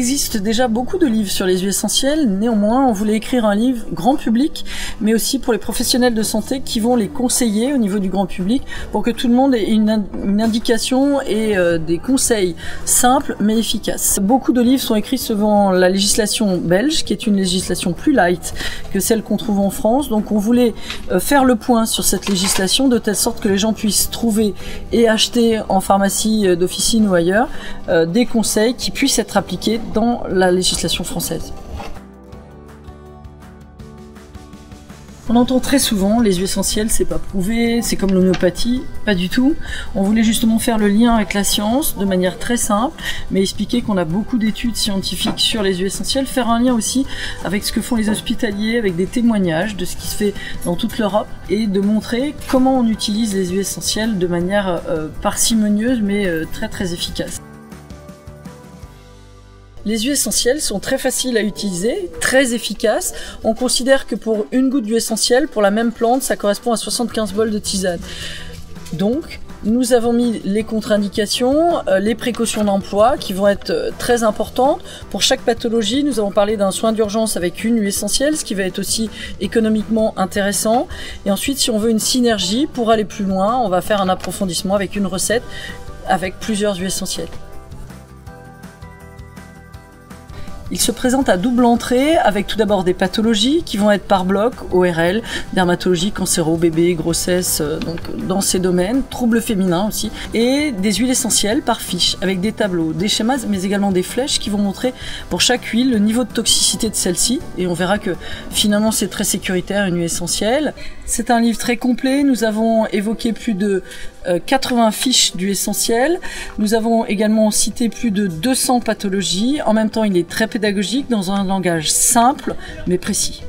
existe déjà beaucoup de livres sur les huiles essentielles, néanmoins on voulait écrire un livre grand public, mais aussi pour les professionnels de santé qui vont les conseiller au niveau du grand public pour que tout le monde ait une indication et des conseils simples mais efficaces. Beaucoup de livres sont écrits selon la législation belge, qui est une législation plus light que celle qu'on trouve en France, donc on voulait faire le point sur cette législation de telle sorte que les gens puissent trouver et acheter en pharmacie d'officine ou ailleurs des conseils qui puissent être appliqués dans la législation française. On entend très souvent les huiles essentielles, c'est pas prouvé, c'est comme l'homéopathie, pas du tout. On voulait justement faire le lien avec la science de manière très simple, mais expliquer qu'on a beaucoup d'études scientifiques sur les huiles essentielles, faire un lien aussi avec ce que font les hospitaliers, avec des témoignages de ce qui se fait dans toute l'Europe, et de montrer comment on utilise les huiles essentielles de manière parcimonieuse mais très très efficace. Les huiles essentielles sont très faciles à utiliser, très efficaces. On considère que pour une goutte d'huile essentielle, pour la même plante, ça correspond à 75 bols de tisane. Donc, nous avons mis les contre-indications, les précautions d'emploi qui vont être très importantes. Pour chaque pathologie, nous avons parlé d'un soin d'urgence avec une huile essentielle, ce qui va être aussi économiquement intéressant. Et ensuite, si on veut une synergie, pour aller plus loin, on va faire un approfondissement avec une recette avec plusieurs huiles essentielles. Il se présente à double entrée avec tout d'abord des pathologies qui vont être par bloc, ORL, dermatologie, cancéro, bébé, grossesse, donc dans ces domaines, troubles féminins aussi, et des huiles essentielles par fiche avec des tableaux, des schémas, mais également des flèches qui vont montrer pour chaque huile le niveau de toxicité de celle-ci, et on verra que finalement c'est très sécuritaire une huile essentielle. C'est un livre très complet, nous avons évoqué plus de 80 fiches d'huile essentielle, nous avons également cité plus de 200 pathologies, en même temps il est très pédagogique dans un langage simple mais précis.